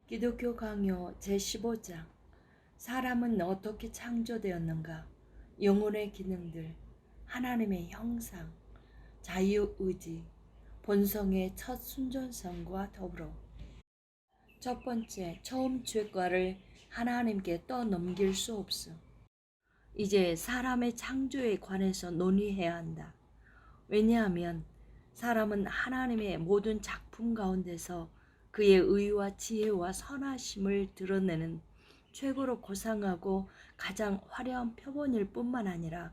기독교 강요 제15장 사람은 어떻게 창조되었는가? 영혼의 기능들, 하나님의 형상, 자유의지, 본성의 첫 순전성과 더불어 첫 번째, 처음 죄과를 하나님께 떠넘길 수 없어. 이제 사람의 창조에 관해서 논의해야 한다. 왜냐하면 사람은 하나님의 모든 작품 가운데서 그의 의와 지혜와 선하심을 드러내는 최고로 고상하고 가장 화려한 표본일 뿐만 아니라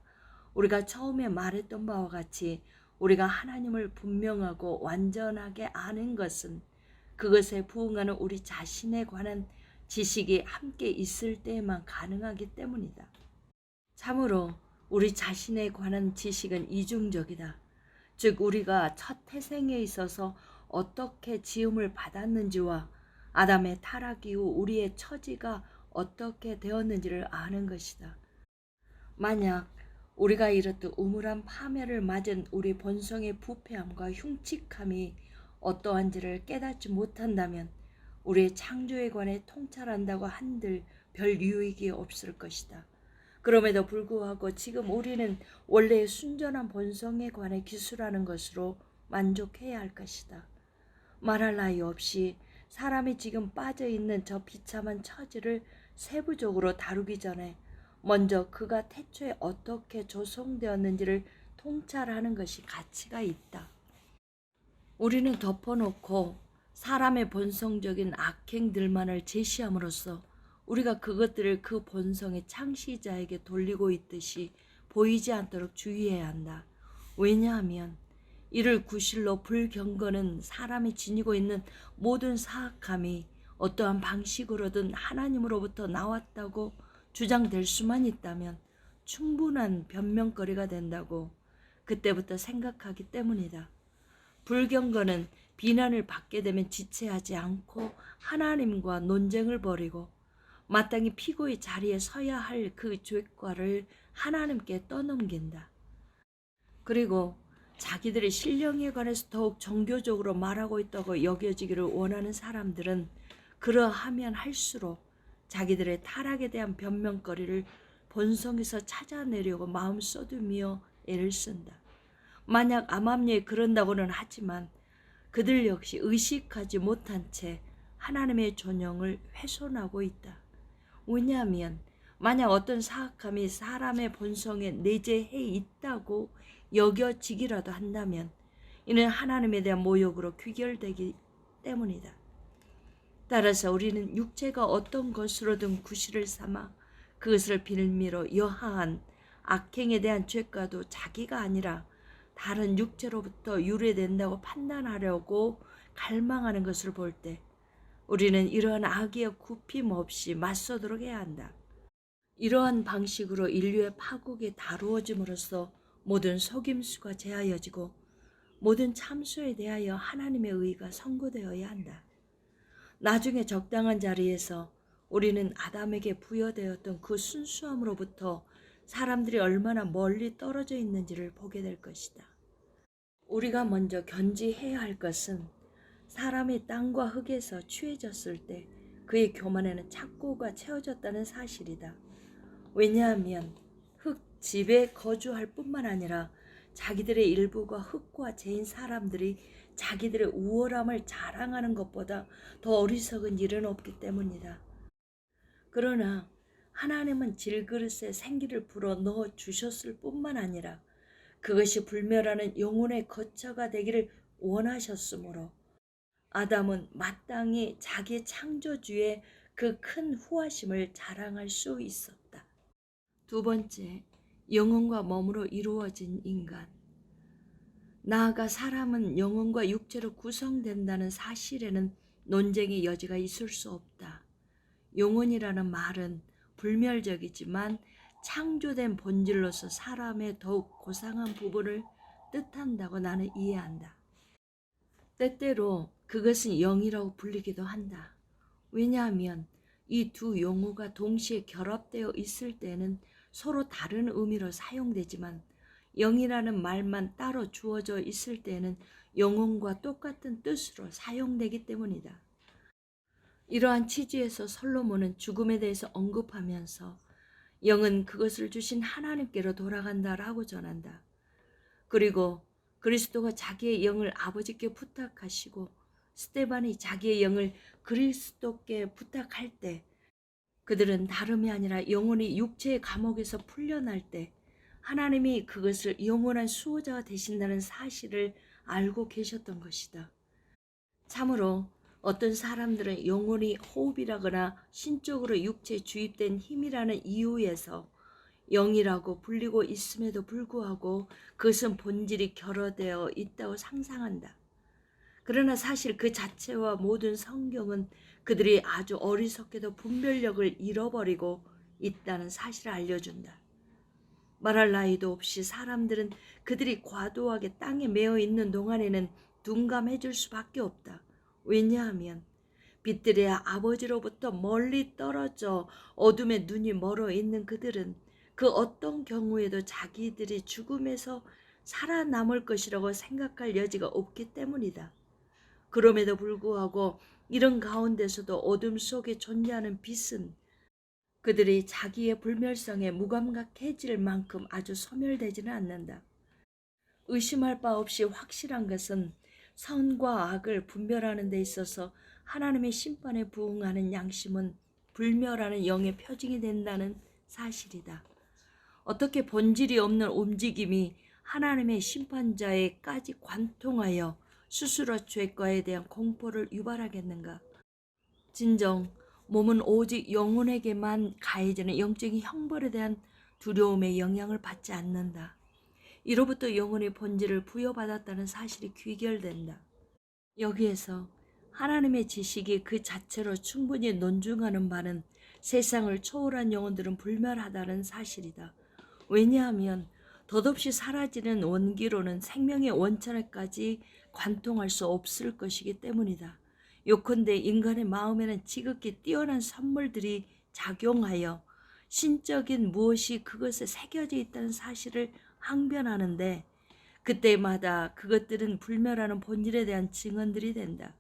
우리가 처음에 말했던 바와 같이 우리가 하나님을 분명하고 완전하게 아는 것은 그것에 부응하는 우리 자신에 관한 지식이 함께 있을 때에만 가능하기 때문이다. 참으로 우리 자신에 관한 지식은 이중적이다. 즉 우리가 첫 태생에 있어서 어떻게 지음을 받았는지와 아담의 타락 이후 우리의 처지가 어떻게 되었는지를 아는 것이다. 만약 우리가 이렇듯 우물한 파멸을 맞은 우리 본성의 부패함과 흉측함이 어떠한지를 깨닫지 못한다면 우리의 창조에 관해 통찰한다고 한들 별 유익이 없을 것이다. 그럼에도 불구하고 지금 우리는 원래의 순전한 본성에 관해 기술하는 것으로 만족해야 할 것이다. 말할 나위 없이 사람이 지금 빠져있는 저 비참한 처지를 세부적으로 다루기 전에 먼저 그가 태초에 어떻게 조성되었는지를 통찰하는 것이 가치가 있다. 우리는 덮어놓고 사람의 본성적인 악행들만을 제시함으로써 우리가 그것들을 그 본성의 창시자에게 돌리고 있듯이 보이지 않도록 주의해야 한다. 왜냐하면 이를 구실로 불경건은 사람이 지니고 있는 모든 사악함이 어떠한 방식으로든 하나님으로부터 나왔다고 주장될 수만 있다면 충분한 변명거리가 된다고 그때부터 생각하기 때문이다. 불경건은 비난을 받게 되면 지체하지 않고 하나님과 논쟁을 벌이고 마땅히 피고의 자리에 서야 할 그 죄과를 하나님께 떠넘긴다. 그리고 자기들의 신령에 관해서 더욱 정교적으로 말하고 있다고 여겨지기를 원하는 사람들은 그러하면 할수록 자기들의 타락에 대한 변명거리를 본성에서 찾아내려고 마음 쏟으며 애를 쓴다. 만약 암암리에 그런다고는 하지만 그들 역시 의식하지 못한 채 하나님의 존영을 훼손하고 있다. 왜냐하면 만약 어떤 사악함이 사람의 본성에 내재해 있다고 여겨지기라도 한다면 이는 하나님에 대한 모욕으로 귀결되기 때문이다. 따라서 우리는 육체가 어떤 것으로든 구실을 삼아 그것을 빌미로 여하한 악행에 대한 죄과도 자기가 아니라 다른 육체로부터 유래된다고 판단하려고 갈망하는 것을 볼 때 우리는 이러한 악에 굽힘 없이 맞서도록 해야 한다. 이러한 방식으로 인류의 파국이 다루어짐으로써 모든 속임수가 제하여지고 모든 참수에 대하여 하나님의 의가 선고되어야 한다. 나중에 적당한 자리에서 우리는 아담에게 부여되었던 그 순수함으로부터 사람들이 얼마나 멀리 떨어져 있는지를 보게 될 것이다. 우리가 먼저 견지해야 할 것은 사람이 땅과 흙에서 취해졌을 때 그의 교만에는 착고가 채워졌다는 사실이다. 왜냐하면 흙 집에 거주할 뿐만 아니라 자기들의 일부가 흙과 재인 사람들이 자기들의 우월함을 자랑하는 것보다 더 어리석은 일은 없기 때문이다. 그러나 하나님은 질그릇에 생기를 불어 넣어 주셨을 뿐만 아니라 그것이 불멸하는 영혼의 거처가 되기를 원하셨으므로 아담은 마땅히 자기 창조주의 그 큰 후하심을 자랑할 수 있었다. 두 번째, 영혼과 몸으로 이루어진 인간. 나아가 사람은 영혼과 육체로 구성된다는 사실에는 논쟁의 여지가 있을 수 없다. 영혼이라는 말은 불멸적이지만 창조된 본질로서 사람의 더욱 고상한 부분을 뜻한다고 나는 이해한다. 때때로 그것은 영이라고 불리기도 한다. 왜냐하면 이 두 용어가 동시에 결합되어 있을 때는 서로 다른 의미로 사용되지만 영이라는 말만 따로 주어져 있을 때는 영혼과 똑같은 뜻으로 사용되기 때문이다. 이러한 취지에서 솔로몬은 죽음에 대해서 언급하면서 영은 그것을 주신 하나님께로 돌아간다라고 전한다. 그리고 그리스도가 자기의 영을 아버지께 부탁하시고 스데반이 자기의 영을 그리스도께 부탁할 때 그들은 다름이 아니라 영혼이 육체의 감옥에서 풀려날 때 하나님이 그것을 영원한 수호자가 되신다는 사실을 알고 계셨던 것이다. 참으로 어떤 사람들은 영혼이 호흡이라거나 신적으로 육체에 주입된 힘이라는 이유에서 영이라고 불리고 있음에도 불구하고 그것은 본질이 결여되어 있다고 상상한다. 그러나 사실 그 자체와 모든 성경은 그들이 아주 어리석게도 분별력을 잃어버리고 있다는 사실을 알려준다. 말할 나위도 없이 사람들은 그들이 과도하게 땅에 매어 있는 동안에는 둔감해질 수밖에 없다. 왜냐하면 빛들의 아버지로부터 멀리 떨어져 어둠에 눈이 멀어 있는 그들은 그 어떤 경우에도 자기들이 죽음에서 살아남을 것이라고 생각할 여지가 없기 때문이다. 그럼에도 불구하고 이런 가운데서도 어둠 속에 존재하는 빛은 그들이 자기의 불멸성에 무감각해질 만큼 아주 소멸되지는 않는다. 의심할 바 없이 확실한 것은 선과 악을 분별하는 데 있어서 하나님의 심판에 부응하는 양심은 불멸하는 영의 표징이 된다는 사실이다. 어떻게 본질이 없는 움직임이 하나님의 심판자에까지 관통하여 스스로 죄과에 대한 공포를 유발하겠는가? 진정 몸은 오직 영혼에게만 가해지는 영적인 형벌에 대한 두려움의 영향을 받지 않는다. 이로부터 영혼의 본질을 부여받았다는 사실이 귀결된다. 여기에서 하나님의 지식이 그 자체로 충분히 논증하는 바는 세상을 초월한 영혼들은 불멸하다는 사실이다. 왜냐하면 덧없이 사라지는 원기로는 생명의 원천에까지 관통할 수 없을 것이기 때문이다. 요컨대 인간의 마음에는 지극히 뛰어난 선물들이 작용하여 신적인 무엇이 그것에 새겨져 있다는 사실을 항변하는데 그때마다 그것들은 불멸하는 본질에 대한 증언들이 된다.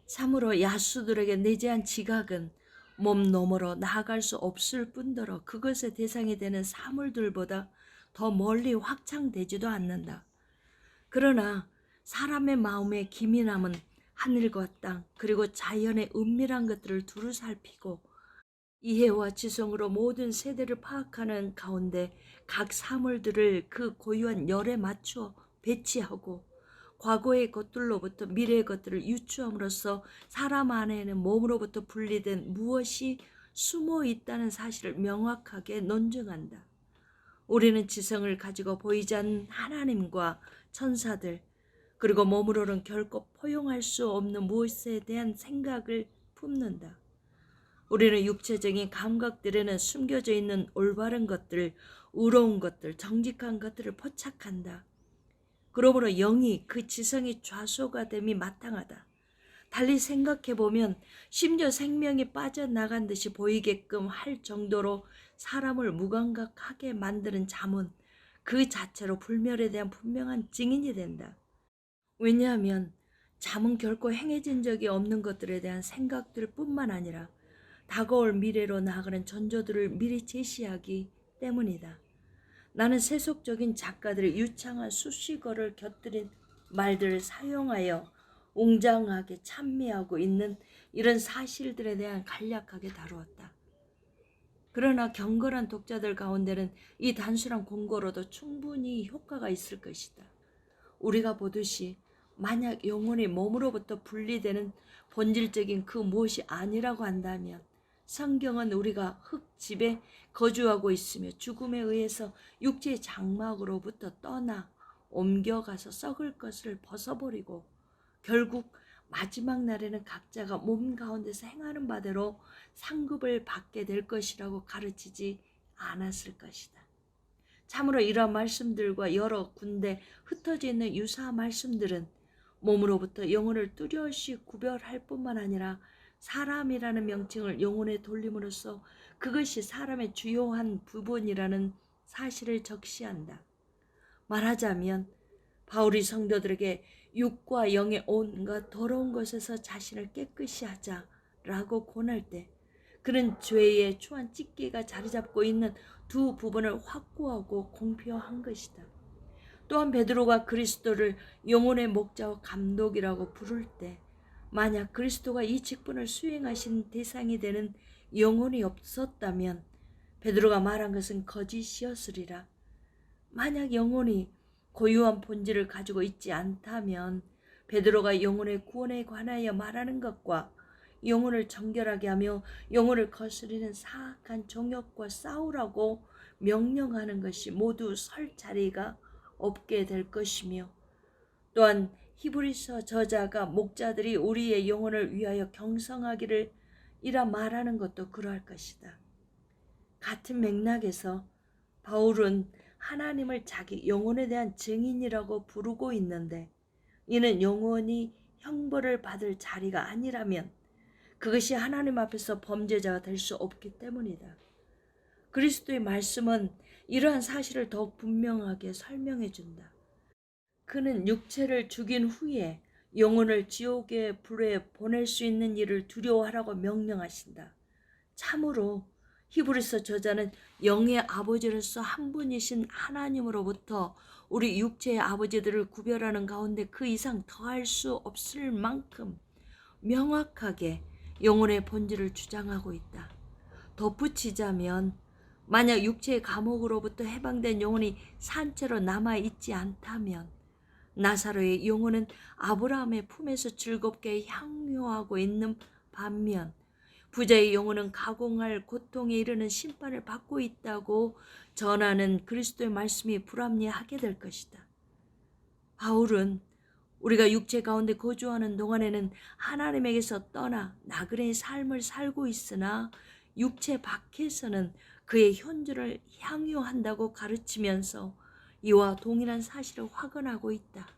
참으로 야수들에게 내재한 지각은 몸 너머로 나아갈 수 없을 뿐더러 그것의 대상이 되는 사물들보다 더 멀리 확장되지도 않는다. 그러나 사람의 마음의 기민함은 하늘과 땅 그리고 자연의 은밀한 것들을 두루 살피고 이해와 지성으로 모든 세대를 파악하는 가운데 각 사물들을 그 고유한 열에 맞추어 배치하고 과거의 것들로부터 미래의 것들을 유추함으로써 사람 안에는 몸으로부터 분리된 무엇이 숨어 있다는 사실을 명확하게 논증한다. 우리는 지성을 가지고 보이지 않는 하나님과 천사들 그리고 몸으로는 결코 포용할 수 없는 무엇에 대한 생각을 품는다. 우리는 육체적인 감각들에는 숨겨져 있는 올바른 것들, 의로운 것들, 정직한 것들을 포착한다. 그러므로 영이 그 지성의 좌소가 됨이 마땅하다. 달리 생각해보면 심지어 생명이 빠져나간 듯이 보이게끔 할 정도로 사람을 무감각하게 만드는 잠은 그 자체로 불멸에 대한 분명한 증인이 된다. 왜냐하면 잠은 결코 행해진 적이 없는 것들에 대한 생각들 뿐만 아니라 다가올 미래로 나아가는 전조들을 미리 제시하기 때문이다. 나는 세속적인 작가들의 유창한 수식어를 곁들인 말들을 사용하여 웅장하게 찬미하고 있는 이런 사실들에 대한 간략하게 다루었다. 그러나 경건한 독자들 가운데는 이 단순한 공고로도 충분히 효과가 있을 것이다. 우리가 보듯이 만약 영혼이 몸으로부터 분리되는 본질적인 그 무엇이 아니라고 한다면 성경은 우리가 흙집에 거주하고 있으며 죽음에 의해서 육체의 장막으로부터 떠나 옮겨가서 썩을 것을 벗어버리고 결국 마지막 날에는 각자가 몸 가운데서 행하는 바대로 상급을 받게 될 것이라고 가르치지 않았을 것이다. 참으로 이러한 말씀들과 여러 군데 흩어져 있는 유사한 말씀들은 몸으로부터 영혼을 뚜렷이 구별할 뿐만 아니라 사람이라는 명칭을 영혼에 돌림으로써 그것이 사람의 주요한 부분이라는 사실을 적시한다. 말하자면 바울이 성도들에게 육과 영의 온갖 더러운 것에서 자신을 깨끗이 하자 라고 권할 때 그는 죄의 추한 찢기가 자리 잡고 있는 두 부분을 확고하고 공표한 것이다. 또한 베드로가 그리스도를 영혼의 목자와 감독이라고 부를 때 만약 그리스도가 이 직분을 수행하신 대상이 되는 영혼이 없었다면 베드로가 말한 것은 거짓이었으리라. 만약 영혼이 고유한 본질을 가지고 있지 않다면 베드로가 영혼의 구원에 관하여 말하는 것과 영혼을 정결하게 하며 영혼을 거스리는 사악한 정욕과 싸우라고 명령하는 것이 모두 설 자리가 없게 될 것이며, 또한 히브리서 저자가 목자들이 우리의 영혼을 위하여 경성하기를 이라 말하는 것도 그러할 것이다. 같은 맥락에서 바울은 하나님을 자기 영혼에 대한 증인이라고 부르고 있는데, 이는 영혼이 형벌을 받을 자리가 아니라면 그것이 하나님 앞에서 범죄자가 될 수 없기 때문이다. 그리스도의 말씀은 이러한 사실을 더욱 분명하게 설명해 준다. 그는 육체를 죽인 후에 영혼을 지옥의 불에 보낼 수 있는 일을 두려워하라고 명령하신다. 참으로 히브리서 저자는 영의 아버지로서 한 분이신 하나님으로부터 우리 육체의 아버지들을 구별하는 가운데 그 이상 더할 수 없을 만큼 명확하게 영혼의 본질을 주장하고 있다. 덧붙이자면 만약 육체의 감옥으로부터 해방된 영혼이 산채로 남아있지 않다면 나사로의 영혼은 아브라함의 품에서 즐겁게 향유하고 있는 반면 부자의 영혼은 가공할 고통에 이르는 심판을 받고 있다고 전하는 그리스도의 말씀이 불합리하게 될 것이다. 바울은 우리가 육체 가운데 거주하는 동안에는 하나님에게서 떠나 나그네의 삶을 살고 있으나 육체 밖에서는 그의 현주를 향유한다고 가르치면서 이와 동일한 사실을 확언하고 있다.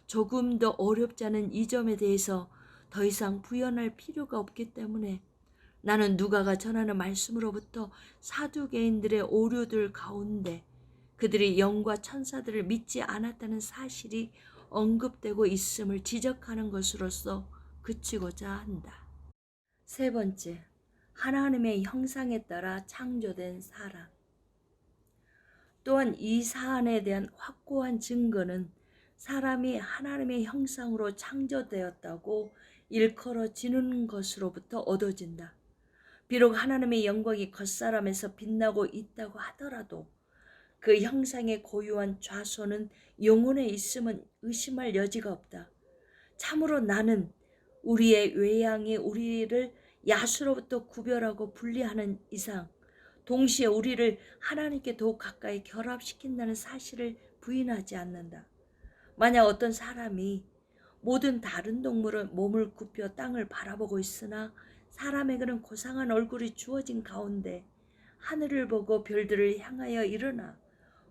조금 더 어렵지 않은 이 점에 대해서 더 이상 부연할 필요가 없기 때문에 나는 누가가 전하는 말씀으로부터 사두개인들의 오류들 가운데 그들이 영과 천사들을 믿지 않았다는 사실이 언급되고 있음을 지적하는 것으로서 그치고자 한다. 세 번째, 하나님의 형상에 따라 창조된 사람. 또한 이 사안에 대한 확고한 증거는 사람이 하나님의 형상으로 창조되었다고 일컬어지는 것으로부터 얻어진다. 비록 하나님의 영광이 겉사람에서 빛나고 있다고 하더라도 그 형상의 고유한 좌소는 영혼에 있음은 의심할 여지가 없다. 참으로 나는 우리의 외양이 우리를 야수로부터 구별하고 분리하는 이상 동시에 우리를 하나님께 더욱 가까이 결합시킨다는 사실을 부인하지 않는다. 만약 어떤 사람이 모든 다른 동물은 몸을 굽혀 땅을 바라보고 있으나 사람에게는 고상한 얼굴이 주어진 가운데 하늘을 보고 별들을 향하여 일어나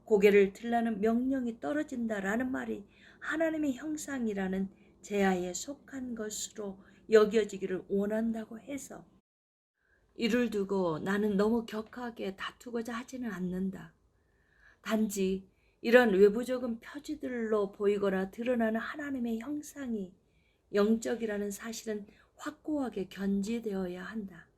고개를 들라는 명령이 떨어진다라는 말이 하나님의 형상이라는 제하에 속한 것으로 여겨지기를 원한다고 해서 이를 두고 나는 너무 격하게 다투고자 하지는 않는다. 단지 이런 외부적인 표지들로 보이거나 드러나는 하나님의 형상이 영적이라는 사실은 확고하게 견지되어야 한다.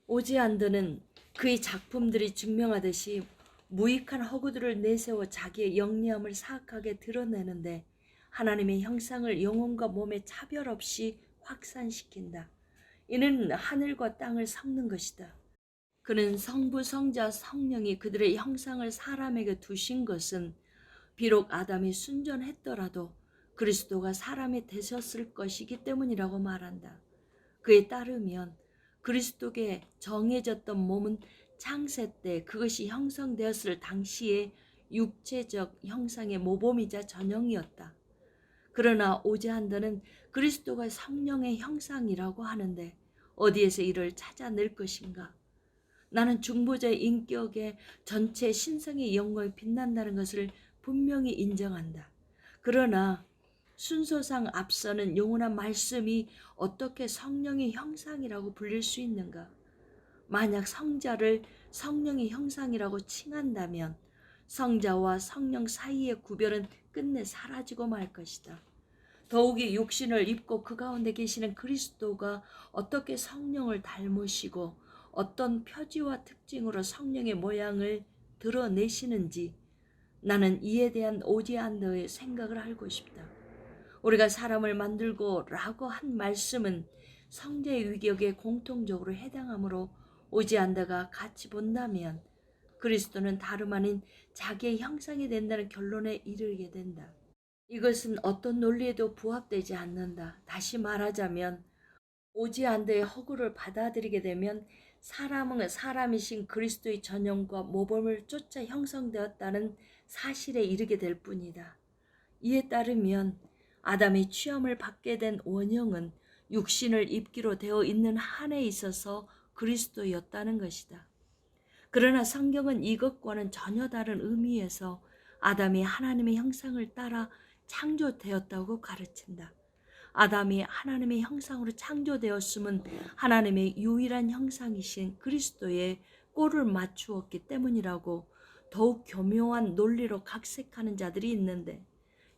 오지안드는 그의 작품들이 증명하듯이 무익한 허구들을 내세워 자기의 영리함을 사악하게 드러내는데 하나님의 형상을 영혼과 몸에 차별 없이 확산시킨다. 이는 하늘과 땅을 섞는 것이다. 그는 성부, 성자, 성령이 그들의 형상을 사람에게 두신 것은 비록 아담이 순전했더라도 그리스도가 사람이 되셨을 것이기 때문이라고 말한다. 그에 따르면 그리스도께 정해졌던 몸은 창세 때 그것이 형성되었을 당시에 육체적 형상의 모범이자 전형이었다. 그러나 오제한더는 그리스도가 성령의 형상이라고 하는데 어디에서 이를 찾아낼 것인가? 나는 중보자의 인격의 전체 신성의 영광이 빛난다는 것을 분명히 인정한다. 그러나 순서상 앞서는 영원한 말씀이 어떻게 성령의 형상이라고 불릴 수 있는가? 만약 성자를 성령의 형상이라고 칭한다면 성자와 성령 사이의 구별은 끝내 사라지고 말 것이다. 더욱이 육신을 입고 그 가운데 계시는 그리스도가 어떻게 성령을 닮으시고 어떤 표지와 특징으로 성령의 모양을 드러내시는지 나는 이에 대한 오지 않는 생각을 알고 싶다. 우리가 사람을 만들고 라고 한 말씀은 성자의 위격에 공통적으로 해당하므로 오지 않다가 같이 본다면 그리스도는 다름 아닌 자기의 형상이 된다는 결론에 이르게 된다. 이것은 어떤 논리에도 부합되지 않는다. 다시 말하자면 오지 않다의 허구를 받아들이게 되면 사람은 사람이신 그리스도의 전형과 모범을 쫓아 형성되었다는 사실에 이르게 될 뿐이다. 이에 따르면 아담이 취함을 받게 된 원형은 육신을 입기로 되어 있는 한에 있어서 그리스도였다는 것이다. 그러나 성경은 이것과는 전혀 다른 의미에서 아담이 하나님의 형상을 따라 창조되었다고 가르친다. 아담이 하나님의 형상으로 창조되었음은 하나님의 유일한 형상이신 그리스도의 꼴을 맞추었기 때문이라고 더욱 교묘한 논리로 각색하는 자들이 있는데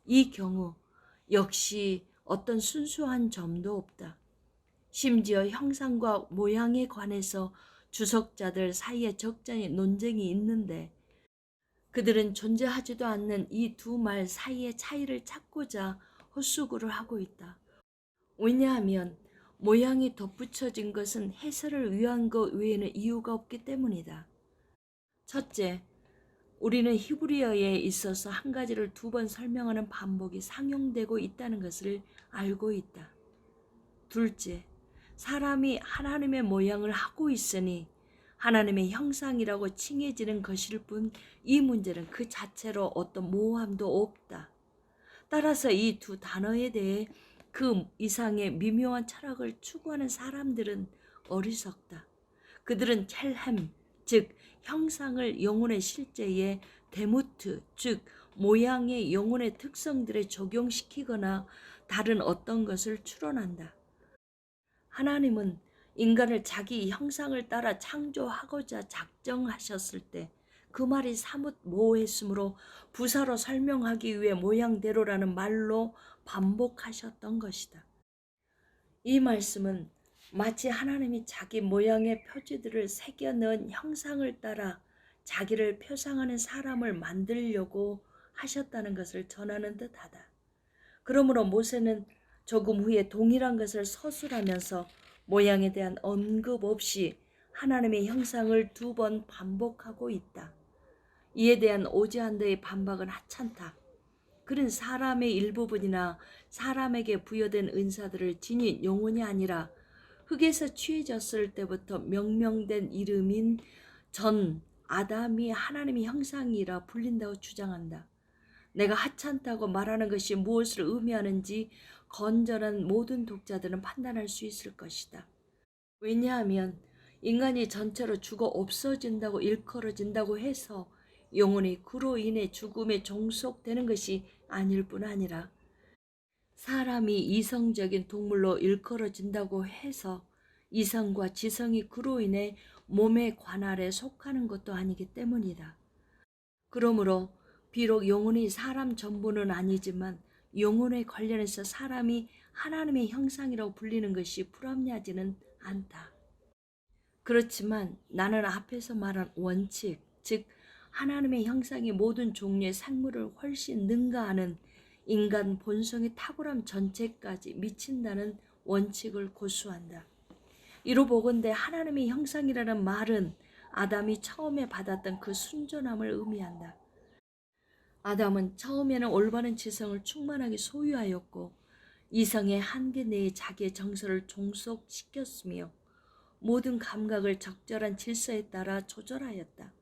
이 경우 역시 어떤 순수한 점도 없다. 심지어 형상과 모양에 관해서 주석자들 사이에 적잖이 논쟁이 있는데 그들은 존재하지도 않는 이 두 말 사이의 차이를 찾고자 헛수고를 하고 있다. 왜냐하면 모양이 덧붙여진 것은 해설을 위한 것 외에는 이유가 없기 때문이다. 첫째, 우리는 히브리어에 있어서 한 가지를 두 번 설명하는 반복이 상용되고 있다는 것을 알고 있다. 둘째, 사람이 하나님의 모양을 하고 있으니 하나님의 형상이라고 칭해지는 것일 뿐 이 문제는 그 자체로 어떤 모호함도 없다. 따라서 이 두 단어에 대해 그 이상의 미묘한 철학을 추구하는 사람들은 어리석다. 그들은 첼햄, 즉 형상을 영혼의 실제에 데무트, 즉 모양의 영혼의 특성들에 적용시키거나 다른 어떤 것을 추론한다. 하나님은 인간을 자기 형상을 따라 창조하고자 작정하셨을 때 그 말이 사뭇 모호했으므로 부사로 설명하기 위해 모양대로라는 말로 반복하셨던 것이다. 이 말씀은 마치 하나님이 자기 모양의 표지들을 새겨넣은 형상을 따라 자기를 표상하는 사람을 만들려고 하셨다는 것을 전하는 듯하다. 그러므로 모세는 조금 후에 동일한 것을 서술하면서 모양에 대한 언급 없이 하나님의 형상을 두 번 반복하고 있다. 이에 대한 오지 않다의 반박은 하찮다. 그는 사람의 일부분이나 사람에게 부여된 은사들을 지닌 영혼이 아니라 흙에서 취해졌을 때부터 명명된 이름인 전 아담이 하나님의 형상이라 불린다고 주장한다. 내가 하찮다고 말하는 것이 무엇을 의미하는지 건전한 모든 독자들은 판단할 수 있을 것이다. 왜냐하면 인간이 전체로 죽어 없어진다고 일컬어진다고 해서 영혼이 그로 인해 죽음에 종속되는 것이 아닐 뿐 아니라 사람이 이성적인 동물로 일컬어진다고 해서 이성과 지성이 그로 인해 몸의 관할에 속하는 것도 아니기 때문이다. 그러므로 비록 영혼이 사람 전부는 아니지만 영혼에 관련해서 사람이 하나님의 형상이라고 불리는 것이 불합리하지는 않다. 그렇지만 나는 앞에서 말한 원칙, 즉 하나님의 형상이 모든 종류의 생물을 훨씬 능가하는 인간 본성의 탁월함 전체까지 미친다는 원칙을 고수한다. 이로 보건대 하나님의 형상이라는 말은 아담이 처음에 받았던 그 순전함을 의미한다. 아담은 처음에는 올바른 지성을 충만하게 소유하였고 이성의 한계 내에 자기의 정서를 종속시켰으며 모든 감각을 적절한 질서에 따라 조절하였다.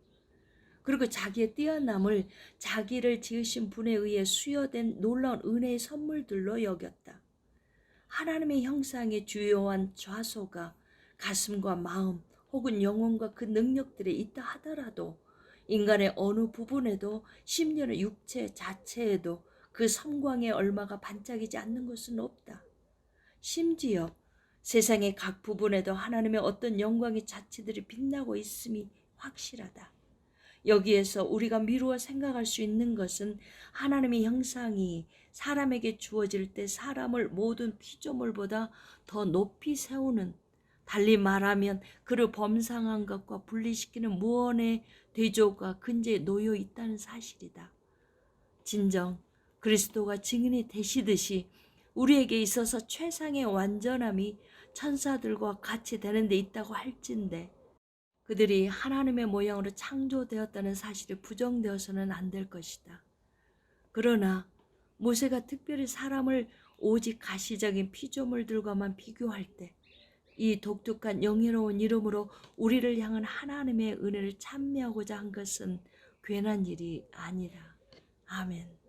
그리고 자기의 뛰어남을 자기를 지으신 분에 의해 수여된 놀라운 은혜의 선물들로 여겼다. 하나님의 형상의 주요한 좌소가 가슴과 마음 혹은 영혼과 그 능력들에 있다 하더라도 인간의 어느 부분에도 심지어는 육체 자체에도 그 성광의 얼마가 반짝이지 않는 것은 없다. 심지어 세상의 각 부분에도 하나님의 어떤 영광의 자체들이 빛나고 있음이 확실하다. 여기에서 우리가 미루어 생각할 수 있는 것은 하나님의 형상이 사람에게 주어질 때 사람을 모든 피조물보다 더 높이 세우는, 달리 말하면 그를 범상한 것과 분리시키는 무언의 대조가 근저에 놓여 있다는 사실이다. 진정 그리스도가 증인이 되시듯이 우리에게 있어서 최상의 완전함이 천사들과 같이 되는 데 있다고 할진대 그들이 하나님의 모양으로 창조되었다는 사실이 부정되어서는 안 될 것이다. 그러나 모세가 특별히 사람을 오직 가시적인 피조물들과만 비교할 때 이 독특한 영예로운 이름으로 우리를 향한 하나님의 은혜를 찬미하고자 한 것은 괜한 일이 아니라. 아멘.